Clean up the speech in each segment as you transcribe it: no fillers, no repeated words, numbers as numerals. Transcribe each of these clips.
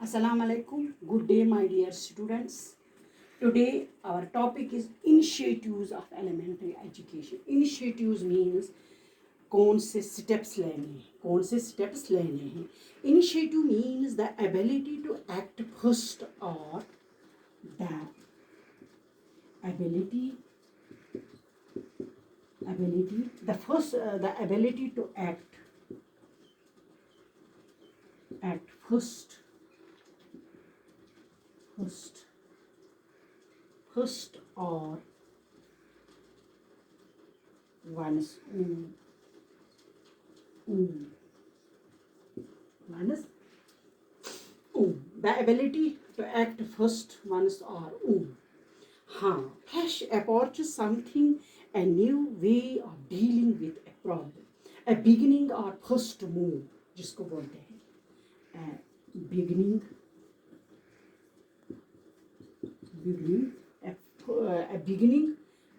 Assalamu alaikum. Good day, my dear students. Today, our topic is initiatives of elementary education. Initiatives means कौन से steps लेने हैं. Initiative means the ability to act first or the ability the ability to act first or one's own the ability to act first one's or own. हाँ, fresh approach something, a new way of dealing with a problem, a beginning or first move जिसको बोलते हैं beginning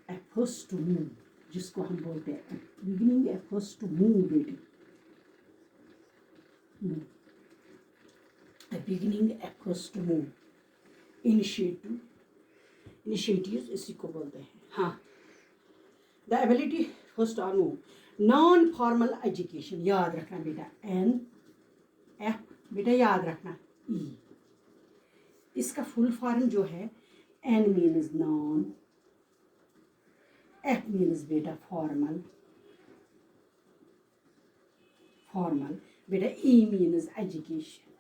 a first move जिसको हम बोलते हैं beginning a first move बेटी a beginning a first move initiatives इसी को बोलते हैं. हाँ, the ability first or move. Non formal education याद रखना बेटा NF बेटा याद रखना E. इसका फुल फॉर्म जो है N means non, F means बेटा फॉर्मल बेटा E मीन्स एजुकेशन.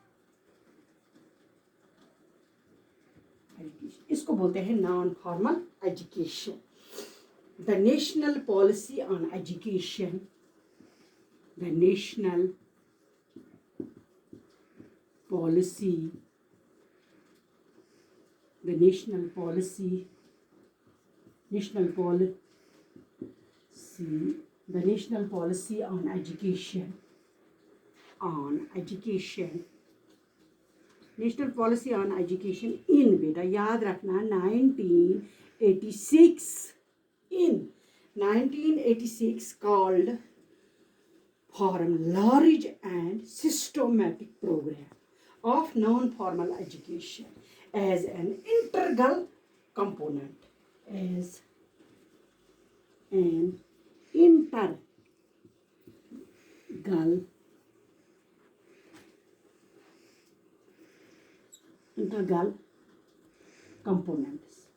इसको बोलते हैं non formal education. The national policy on education, the national policy on education, national policy on education in बेटा याद रखना 1986 in 1986 called for a large and systematic program of non-formal education as an integral component integral components.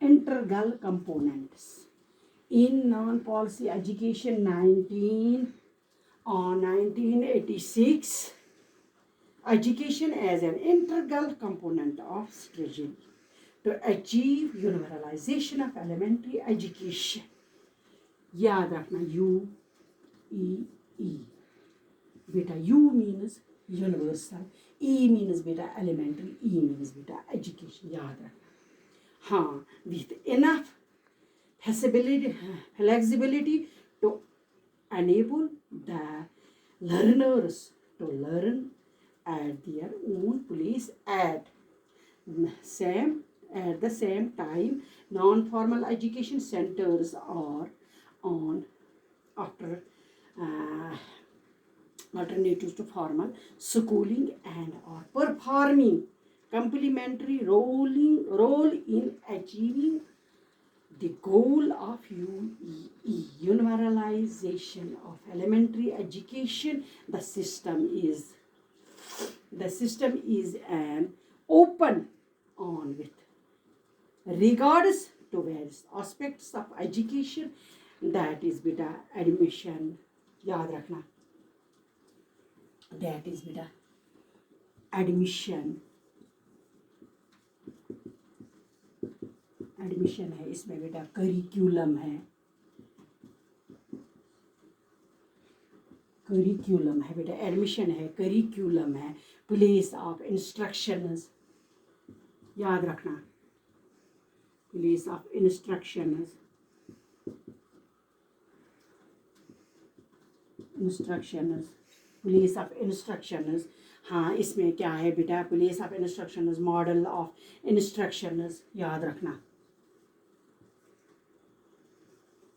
Integral components in non-policy education 1986 education as an integral component of strategy to achieve universalization of elementary education. याद रखना UEE बेटा U means universal, E means बेटा elementary, E means बेटा education. याद रखना. हाँ, with enough flexibility to enable the learners to learn at their own pace at the same time. Non-formal education centers are on after alternatives to formal schooling and are performing complementary role in achieving the goal of UEE, universalization of elementary education. The system is an open on with regards to various aspects of education, that is beta admission. याद रखना, that is beta admission है. इसमें बेटा curriculum है बेटा. Admission है, curriculum है, place of instructions. याद रखना, place of instructions place of instructions. हाँ, इसमें क्या है बेटा, place of instructions, model of instructions. याद रखना,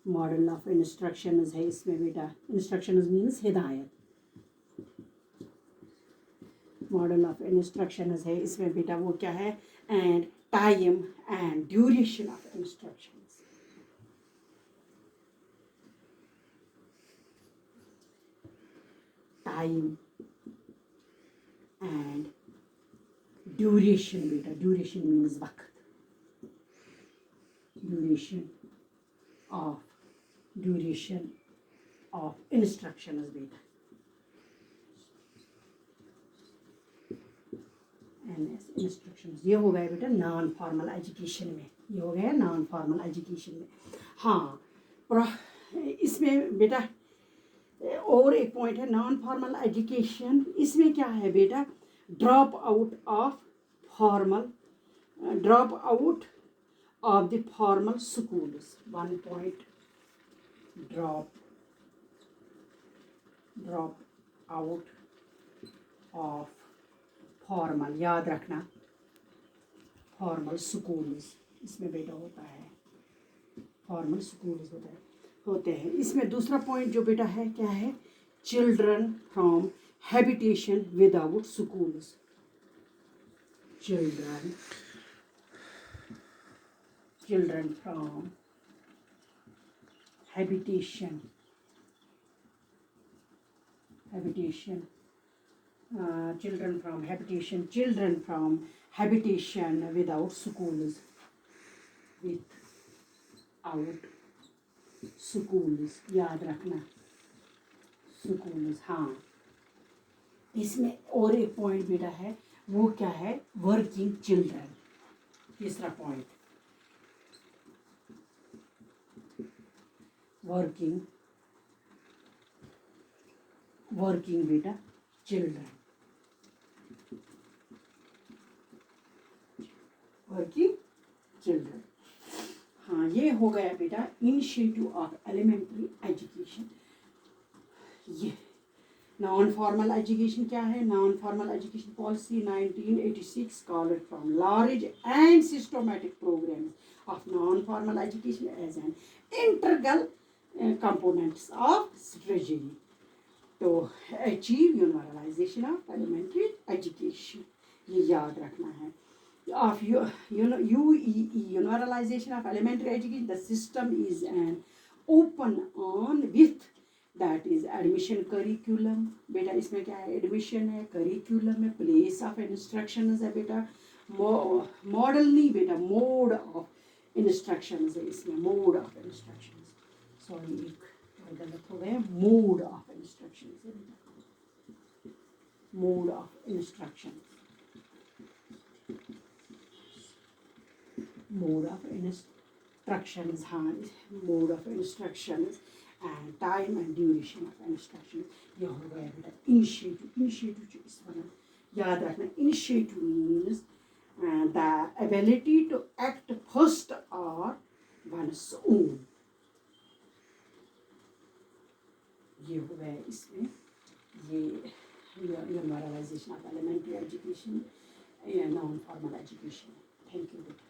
मॉडल ऑफ इंस्ट्रक्शंस है इसमें बेटा. इंस्ट्रक्शंस मीन्स हिदायत. मॉडल ऑफ इंस्ट्रक्शंस है, इसमें बेटा वो क्या है, and time and duration of instructions. Time and duration बेटा, ड्यूरेशन मीन्स वक्त, ड्यूरेशन ऑफ इंस्ट्रक्शंस बेटा, इंस्ट्रक्शंस। ये हो गया बेटा नॉन फॉर्मल एजुकेशन में, ये हो गया नॉन फॉर्मल एजुकेशन में। हाँ, इसमें बेटा और एक पॉइंट है नॉन फॉर्मल एजुकेशन, इसमें क्या है बेटा, drop out of formal, drop out of the formal schools. One point, drop out of formal, याद रखना फॉर्मल स्कूल्स, इसमें बेटा होता है फॉर्मल स्कूल्स होते हैं। इसमें दूसरा पॉइंट जो बेटा है क्या है, children from habitation without schools, children from habitation children from habitation without schools, याद रखना schools। हाँ, इसमें और एक पॉइंट बेटा है, वो क्या है, वर्किंग चिल्ड्रन। तीसरा पॉइंट, वर्किंग बेटा चिल्ड्रन, वर्किंग चिल्ड्रन। हाँ, ये हो गया बेटा इनिशिएटिव ऑफ एलिमेंट्री एजुकेशन। ये नॉन फॉर्मल एजुकेशन क्या है, non formal education policy 1986 called from large and systematic programme of non formal education as an integral components of strategy to achieve universalization of elementary education। ये याद रखना है। Of UEE, universalization of elementary education, the system is an open on with that is admission curriculum। बेटा इसमें क्या है, admission है, curriculum है, प्लेस ऑफ इंस्ट्रक्शन है बेटा, मॉडल नहीं बेटा, मोड ऑफ इंस्ट्रक्शन है, इसमें मोड ऑफ इंस्ट्रक्शन, सॉरी एक गलत हो गया, मोड ऑफ इंस्ट्रक्शन से बेटा, mode of instruction, mode of instructions. हाँ, mode of instructions and time and duration of instruction. ये हो गया बेटा इनिशिएटिव जो इस पर याद रखना, initiative means the ability to act first और वंस ओन। ये हो गया इसमें, ये universalization of elementary education, non formal education. Thank you बेटा।